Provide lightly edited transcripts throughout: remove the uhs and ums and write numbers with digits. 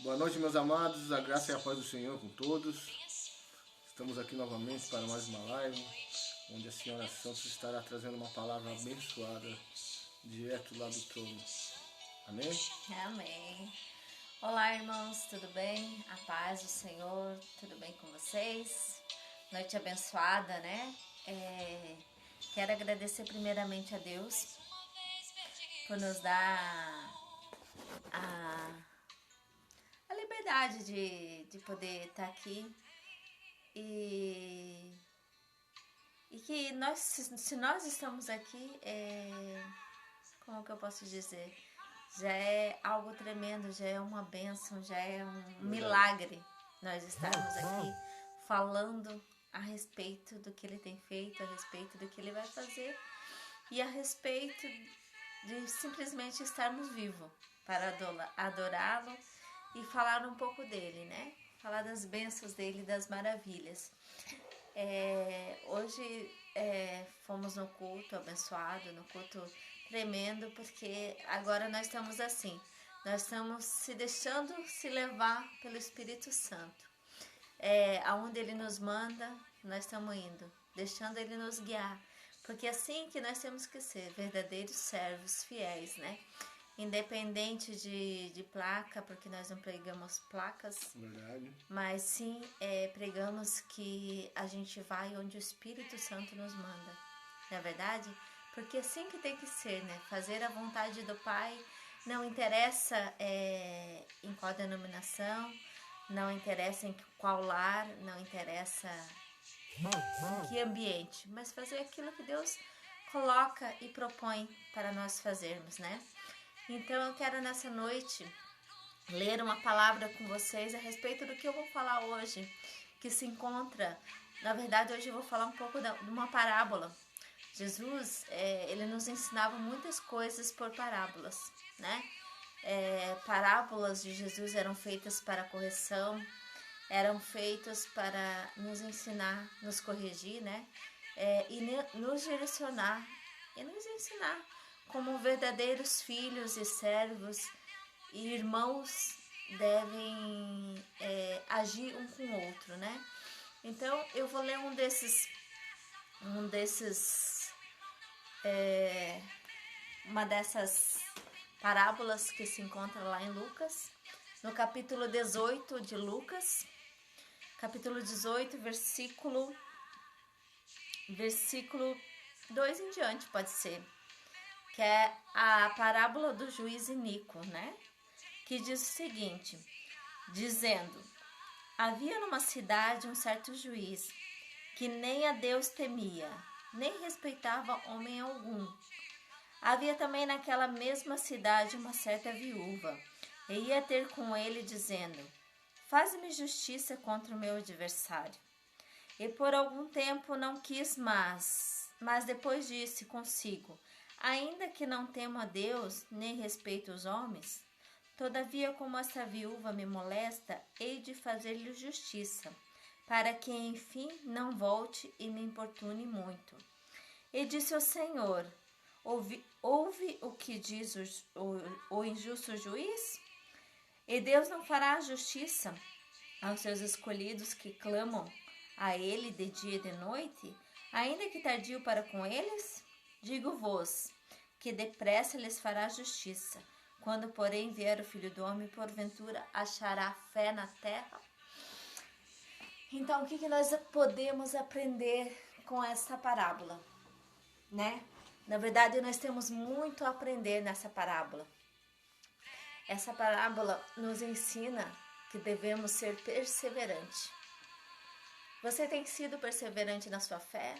Boa noite, meus amados, a graça e a paz do Senhor com todos. Estamos aqui novamente para mais uma live, onde a Senhora Santos estará trazendo uma palavra abençoada, direto lá do trono. Amém? Amém. Olá, irmãos, tudo bem? A paz do Senhor, tudo bem com vocês? Noite abençoada, né? Quero agradecer primeiramente a Deus por nos dar a liberdade de poder estar aqui e que nós, se nós estamos aqui, como que eu posso dizer? Já é algo tremendo, já é uma bênção, já é um milagre nós estarmos aqui falando a respeito do que Ele tem feito, a respeito do que Ele vai fazer e a respeito de simplesmente estarmos vivos para adorá-lo e falar um pouco dele, né? Falar das bênçãos dele, das maravilhas. Hoje fomos no culto abençoado, no culto tremendo, porque agora nós estamos assim, nós estamos se deixando se levar pelo Espírito Santo. Aonde Ele nos manda, nós estamos indo, deixando Ele nos guiar, porque é assim que nós temos que ser, verdadeiros servos fiéis, né? Independente de placa, porque nós não pregamos placas. Verdade. Mas sim pregamos que a gente vai onde o Espírito Santo nos manda, não é verdade? Porque assim que tem que ser, né? Fazer a vontade do Pai, não interessa em qual denominação, não interessa em qual lar, não interessa em que ambiente, mas fazer aquilo que Deus coloca e propõe para nós fazermos, né? Então eu quero nessa noite ler uma palavra com vocês a respeito do que eu vou falar hoje, que se encontra, na verdade hoje eu vou falar um pouco de uma parábola. Jesus, ele nos ensinava muitas coisas por parábolas, né? Parábolas de Jesus eram feitas para correção, eram feitas para nos ensinar, nos corrigir, né? E nos direcionar e nos ensinar como verdadeiros filhos e servos e irmãos devem agir um com o outro, né? Então eu vou ler uma dessas parábolas que se encontra lá em Lucas, no capítulo 18 de Lucas, capítulo 18, versículo 2 em diante, pode ser, que é a parábola do juiz iníquo, né? Que diz o seguinte, dizendo: havia numa cidade um certo juiz, que nem a Deus temia, nem respeitava homem algum. Havia também naquela mesma cidade uma certa viúva, e ia ter com ele, dizendo: faz-me justiça contra o meu adversário. E por algum tempo não quis mas depois disse consigo: ainda que não temo a Deus, nem respeito os homens, todavia, como esta viúva me molesta, hei de fazer-lhe justiça, para que enfim não volte e me importune muito. E disse o Senhor: ouve o que diz o injusto juiz? E Deus não fará justiça aos seus escolhidos que clamam a ele de dia e de noite, ainda que tardio para com eles? Digo-vos que depressa lhes fará justiça. Quando, porém, vier o Filho do Homem, porventura achará fé na terra? Então, o que nós podemos aprender com essa parábola, né? Na verdade, nós temos muito a aprender nessa parábola. Essa parábola nos ensina que devemos ser perseverantes. Você tem sido perseverante na sua fé?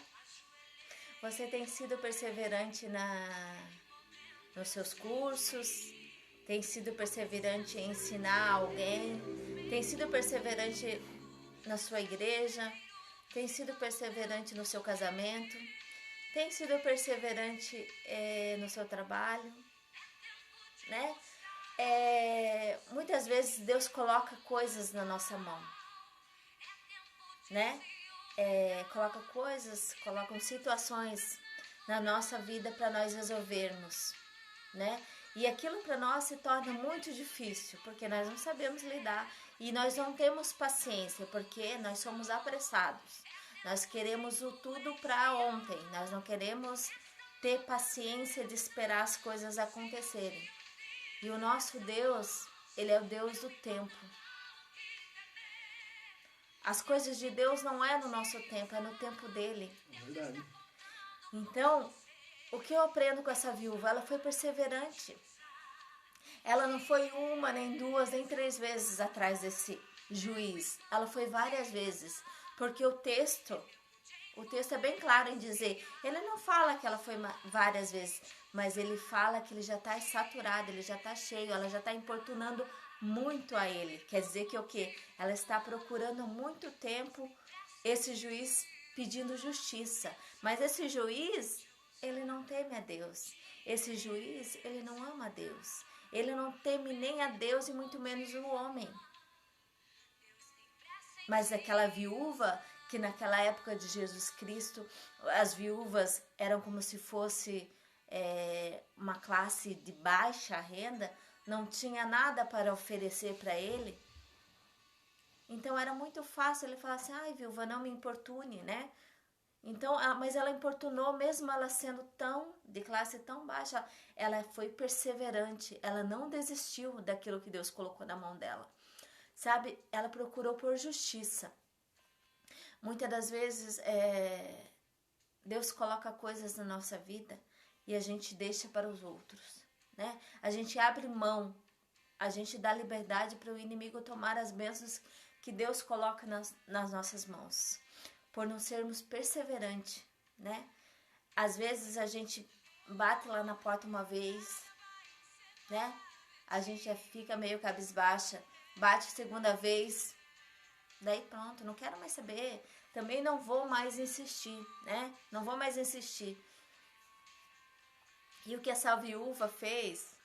Você tem sido perseverante nos seus cursos? Tem sido perseverante em ensinar alguém? Tem sido perseverante na sua igreja? Tem sido perseverante no seu casamento? Tem sido perseverante no seu trabalho? Né? Muitas vezes Deus coloca coisas na nossa mão, né? Colocam situações na nossa vida para nós resolvermos, né? E aquilo para nós se torna muito difícil, porque nós não sabemos lidar e nós não temos paciência, porque nós somos apressados. Nós queremos o tudo para ontem, nós não queremos ter paciência de esperar as coisas acontecerem. E o nosso Deus, Ele é o Deus do tempo. As coisas de Deus não é no nosso tempo, é no tempo dele. É verdade. Então, o que eu aprendo com essa viúva? Ela foi perseverante. Ela não foi uma, nem duas, nem três vezes atrás desse juiz. Ela foi várias vezes. Porque o texto é bem claro em dizer, ele não fala que ela foi várias vezes, mas ele fala que ele já está saturado, ele já está cheio, ela já está importunando muito a ele. Quer dizer que o quê? Ela está procurando há muito tempo esse juiz pedindo justiça. Mas esse juiz, ele não teme a Deus. Esse juiz, ele não ama a Deus. Ele não teme nem a Deus e muito menos o homem. Mas aquela viúva, que naquela época de Jesus Cristo, as viúvas eram como se fosse uma classe de baixa renda, não tinha nada para oferecer para ele. Então era muito fácil ele falar assim, ai viúva, não me importune, né? Então, mas ela importunou, mesmo ela sendo de classe tão baixa, ela foi perseverante, ela não desistiu daquilo que Deus colocou na mão dela. Sabe, ela procurou por justiça. Muitas das vezes, Deus coloca coisas na nossa vida e a gente deixa para os outros, né? A gente abre mão, a gente dá liberdade para o inimigo tomar as bênçãos que Deus coloca nas nossas mãos, por não sermos perseverantes, né? Às vezes a gente bate lá na porta uma vez, né? A gente já fica meio cabisbaixa, bate segunda vez, daí pronto, não quero mais saber, também não vou mais insistir, né? Não vou mais insistir. E o que essa viúva fez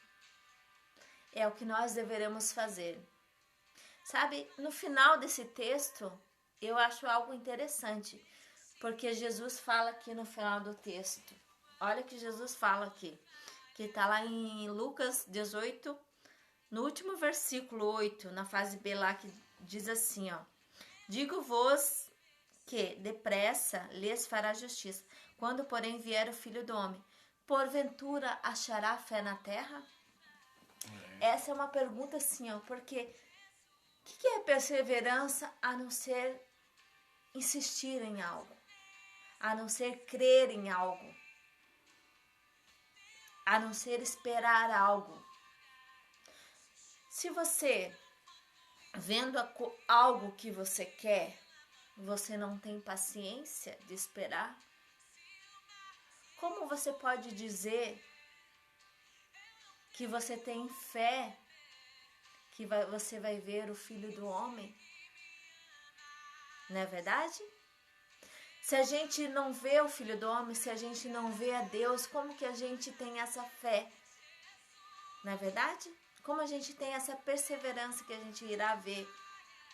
é o que nós deveremos fazer. Sabe, no final desse texto, eu acho algo interessante, porque Jesus fala aqui no final do texto. Olha o que Jesus fala aqui, que está lá em Lucas 18, no último versículo 8, na fase B lá, que diz assim, ó. Digo-vos que depressa lhes fará justiça, quando porém vier o Filho do Homem. Porventura achará fé na terra? Essa é uma pergunta assim, ó, porque o que é perseverança a não ser insistir em algo, a não ser crer em algo, a não ser esperar algo? Se você, vendo algo que você quer, você não tem paciência de esperar, como você pode dizer que você tem fé que você vai ver o Filho do Homem? Não é verdade? Se a gente não vê o Filho do Homem, se a gente não vê a Deus, como que a gente tem essa fé? Não é verdade? Como a gente tem essa perseverança que a gente irá ver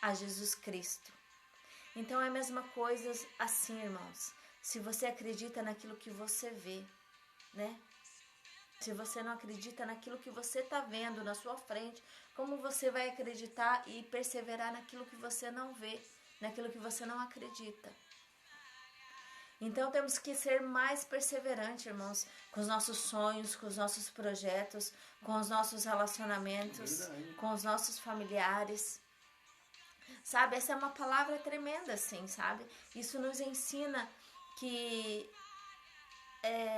a Jesus Cristo? Então é a mesma coisa assim, irmãos. Se você acredita naquilo que você vê, né? Se você não acredita naquilo que você está vendo na sua frente, como você vai acreditar e perseverar naquilo que você não vê, naquilo que você não acredita? Então temos que ser mais perseverantes, irmãos, com os nossos sonhos, com os nossos projetos, com os nossos relacionamentos, com os nossos familiares. Sabe, essa é uma palavra tremenda, assim, sabe? Isso nos ensina que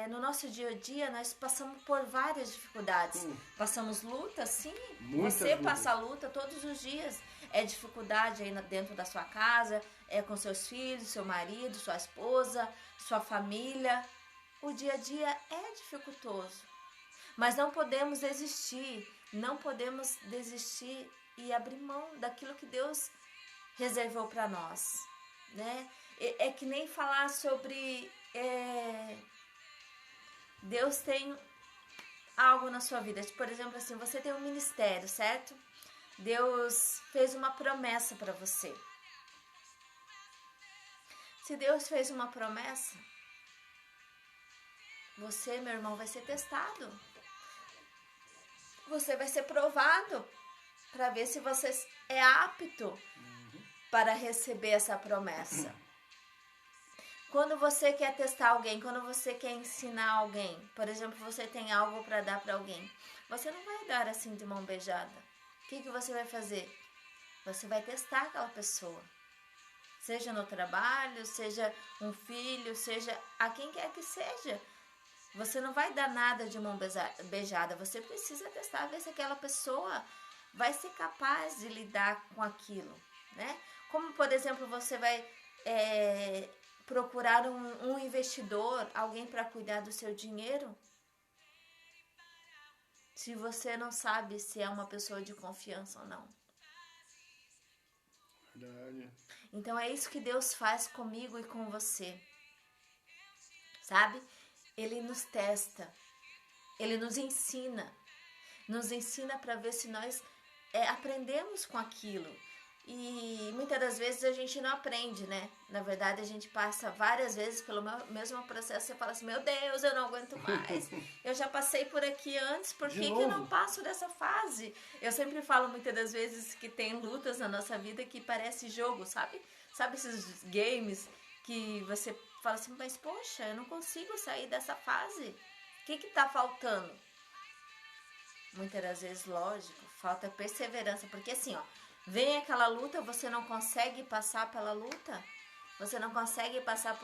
no nosso dia a dia nós passamos por várias dificuldades. Passamos luta, sim. Você passa luta todos os dias. É dificuldade aí dentro da sua casa, é com seus filhos, seu marido, sua esposa, sua família. O dia a dia é dificultoso. Mas não podemos desistir. Não podemos desistir e abrir mão daquilo que Deus reservou para nós, né? É que nem falar sobre Deus tem algo na sua vida. Por exemplo, assim, você tem um ministério, certo? Deus fez uma promessa para você. Se Deus fez uma promessa, você, meu irmão, vai ser testado. você vai ser provado para ver se você é apto para receber essa promessa. Quando você quer testar alguém, quando você quer ensinar alguém, por exemplo, você tem algo para dar para alguém, você não vai dar assim de mão beijada. O que você vai fazer? Você vai testar aquela pessoa. Seja no trabalho, seja um filho, seja a quem quer que seja. Você não vai dar nada de mão beijada. Você precisa testar, ver se aquela pessoa vai ser capaz de lidar com aquilo, né? Como, por exemplo, você vai procurar um investidor, alguém para cuidar do seu dinheiro, se você não sabe se é uma pessoa de confiança ou não. Verdade. Então é isso que Deus faz comigo e com você, sabe? Ele nos testa, Ele nos ensina para ver se nós aprendemos com aquilo. E muitas das vezes a gente não aprende, né? Na verdade, a gente passa várias vezes pelo mesmo processo. Você fala assim, meu Deus, eu não aguento mais. Eu já passei por aqui antes, por que eu não passo dessa fase? Eu sempre falo muitas das vezes que tem lutas na nossa vida que parece jogo, sabe? Sabe esses games que você fala assim, mas poxa, eu não consigo sair dessa fase. O que tá faltando? Muitas das vezes, lógico, falta perseverança. Porque assim, ó, vem aquela luta, você não consegue passar pela luta, você não consegue passar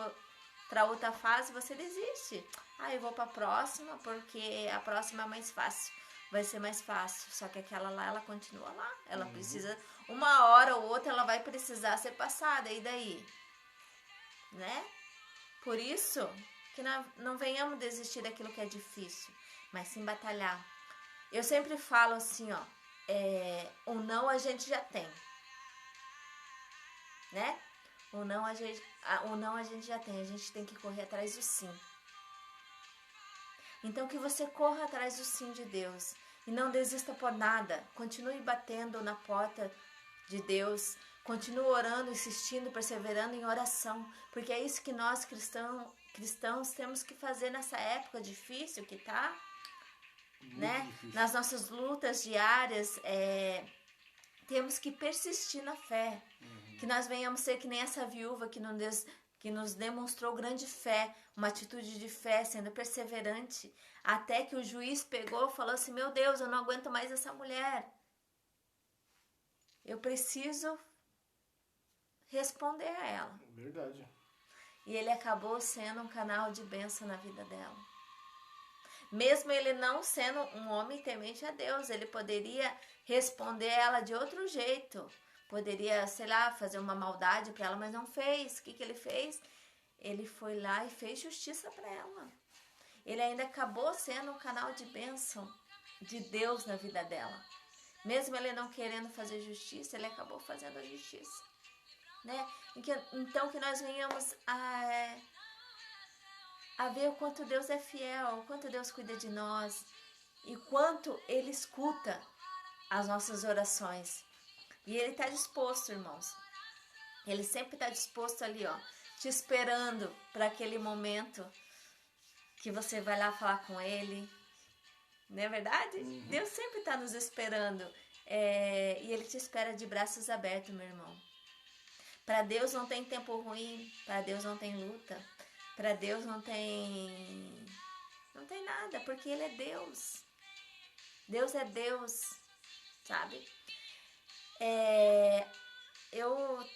para outra fase, você desiste. Eu vou para a próxima, porque a próxima é mais fácil. Vai ser mais fácil, só que aquela lá, ela continua lá. Ela precisa, uma hora ou outra, ela vai precisar ser passada, e daí? Né? Por isso que não venhamos desistir daquilo que é difícil, mas sim batalhar. Eu sempre falo assim, ó, o não a gente já tem, né? O não a gente já tem, a gente tem que correr atrás do sim. Então que você corra atrás do sim de Deus e não desista por nada. Continue batendo na porta de Deus, continue orando, insistindo, perseverando em oração, porque é isso que nós cristãos temos que fazer nessa época difícil que tá. Né? Nas nossas lutas diárias, temos que persistir na fé. Que nós venhamos ser que nem essa viúva que nos demonstrou grande fé, uma atitude de fé, sendo perseverante, até que o juiz pegou e falou assim, meu Deus, eu não aguento mais essa mulher. Eu preciso responder a ela. Verdade. E ele acabou sendo um canal de bênção na vida dela. Mesmo ele não sendo um homem temente a Deus, ele poderia responder ela de outro jeito. Poderia, sei lá, fazer uma maldade para ela, mas não fez. O que ele fez? Ele foi lá e fez justiça para ela. Ele ainda acabou sendo um canal de bênção de Deus na vida dela. Mesmo ele não querendo fazer justiça, ele acabou fazendo a justiça. Né? Então que nós venhamos a ver o quanto Deus é fiel, o quanto Deus cuida de nós e quanto Ele escuta as nossas orações. E Ele está disposto, irmãos. Ele sempre está disposto ali, ó, te esperando para aquele momento que você vai lá falar com Ele. Não é verdade? Deus sempre está nos esperando. E Ele te espera de braços abertos, meu irmão. Para Deus não tem tempo ruim, para Deus não tem luta. Para Deus não tem nada, porque Ele é Deus. Deus é Deus, sabe?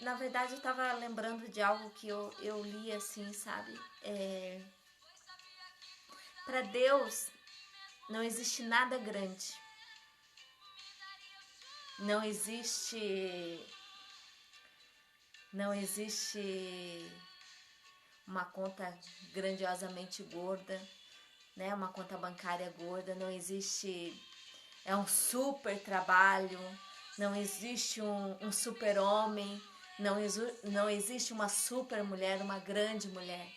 Na verdade, eu estava lembrando de algo que eu li assim, sabe? Para Deus não existe nada grande. Não existe uma conta grandiosamente gorda, né? Uma conta bancária gorda, não existe um super trabalho, não existe um super homem, não existe uma super mulher, uma grande mulher.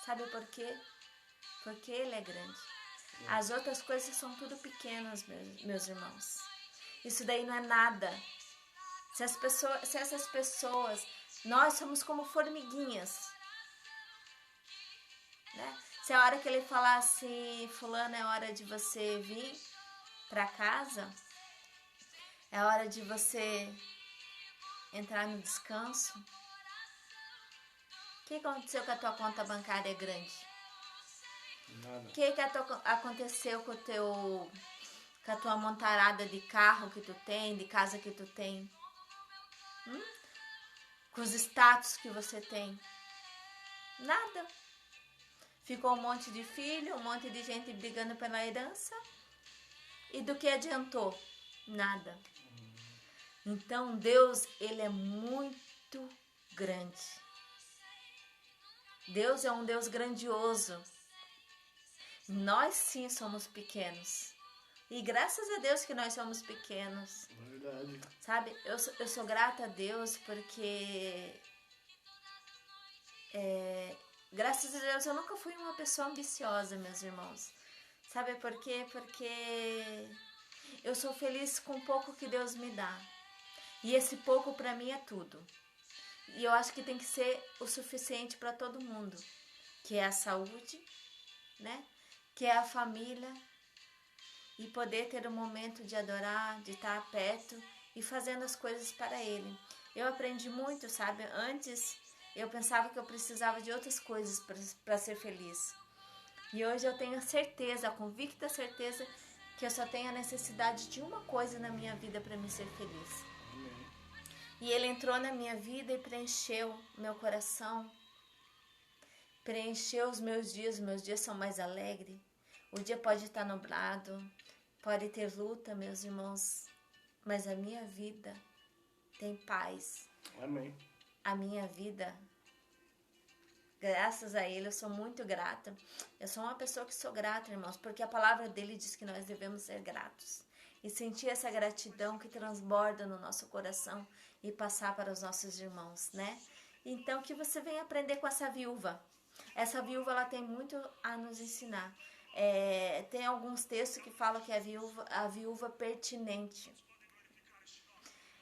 Sabe por quê? Porque Ele é grande. As outras coisas são tudo pequenas, meus irmãos. Isso daí não é nada. Se essas pessoas, nós somos como formiguinhas, né? Se a hora que ele falasse, fulano, é hora de você vir para casa, é hora de você entrar no descanso. O que aconteceu com a tua conta bancária grande? Nada. O que aconteceu com a tua montarada de carro que tu tem, de casa que tu tem? Com os status que você tem? Nada. Ficou um monte de filho, um monte de gente brigando pela herança. E do que adiantou? Nada. Então Deus, ele é muito grande. Deus é um Deus grandioso. Nós sim somos pequenos. E graças a Deus que nós somos pequenos. Verdade. Sabe, eu sou grata a Deus porque... graças a Deus eu nunca fui uma pessoa ambiciosa, meus irmãos. Sabe por quê? Porque eu sou feliz com o pouco que Deus me dá. E esse pouco para mim é tudo. E eu acho que tem que ser o suficiente para todo mundo. Que é a saúde, né? Que é a família. E poder ter um momento de adorar, de estar perto e fazendo as coisas para Ele. Eu aprendi muito, sabe? Antes eu pensava que eu precisava de outras coisas para ser feliz. E hoje eu tenho a certeza, a convicta certeza, que eu só tenho a necessidade de uma coisa na minha vida para me ser feliz. Amém. E Ele entrou na minha vida e preencheu meu coração, preencheu os meus dias são mais alegres. O dia pode estar nublado, pode ter luta, meus irmãos, mas a minha vida tem paz. Amém. A minha vida, graças a Ele, eu sou muito grata. Eu sou uma pessoa que sou grata, irmãos, porque a palavra dele diz que nós devemos ser gratos. E sentir essa gratidão que transborda no nosso coração e passar para os nossos irmãos, né? Então, que você venha aprender com essa viúva. Essa viúva, ela tem muito a nos ensinar. Tem alguns textos que falam que é a viúva pertinente.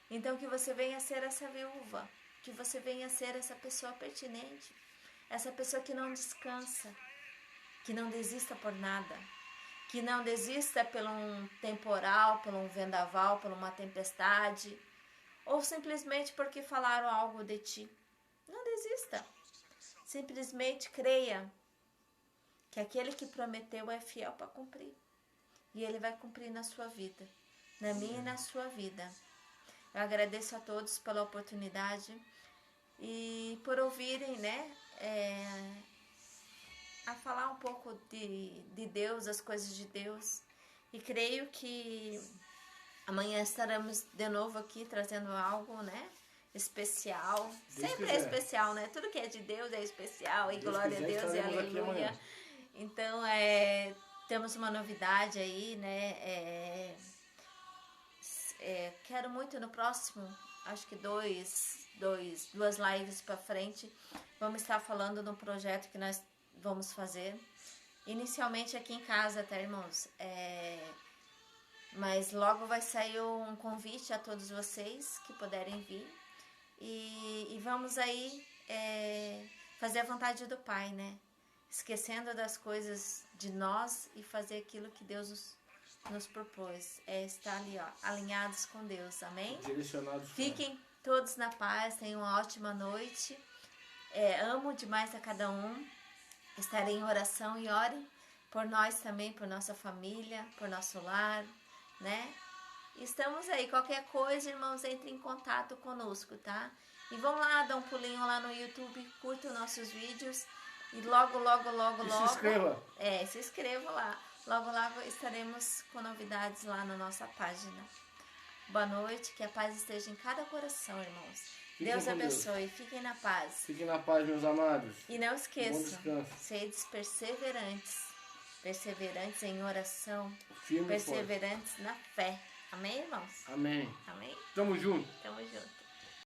Então, que você venha ser essa viúva. Que você venha ser essa pessoa pertinente. Essa pessoa que não descansa. Que não desista por nada. Que não desista por um temporal, por um vendaval, por uma tempestade. Ou simplesmente porque falaram algo de ti. Não desista. Simplesmente creia que aquele que prometeu é fiel para cumprir. E Ele vai cumprir na sua vida. Na minha e na sua vida. Eu agradeço a todos pela oportunidade e por ouvirem, né, a falar um pouco de Deus, as coisas de Deus. E creio que amanhã estaremos de novo aqui trazendo algo, né, especial. Deus Sempre quiser. é especial, né? Tudo que é de Deus é especial. E Deus glória a quiser, Deus e estaremos aqui aleluia. amanhã. Então, temos uma novidade aí, né? Quero muito no próximo, acho que duas lives para frente, vamos estar falando de um projeto que nós vamos fazer. Inicialmente aqui em casa, tá, irmãos? Mas logo vai sair um convite a todos vocês que puderem vir. E vamos aí fazer a vontade do Pai, né? Esquecendo das coisas de nós e fazer aquilo que Deus nos propôs. Estar ali, ó, alinhados com Deus. Amém? Direcionados. Fiquem todos na paz. Tenham uma ótima noite. Amo demais a cada um. Estarei em oração e orem por nós também, por nossa família, por nosso lar, né? Estamos aí. Qualquer coisa, irmãos, entre em contato conosco, tá? E vão lá, dá um pulinho lá no YouTube, curtam nossos vídeos. E logo. Se inscreva. Se inscreva lá. Logo estaremos com novidades lá na nossa página. Boa noite, que a paz esteja em cada coração, irmãos. Fiquem Deus com abençoe. Fiquem na paz. Fiquem na paz, meus amados. E não Bom esqueçam, descanso. sedes perseverantes. Perseverantes em oração. Firme e forte. Perseverantes na fé. Amém, irmãos? Amém. Amém? Tamo junto. Tamo junto.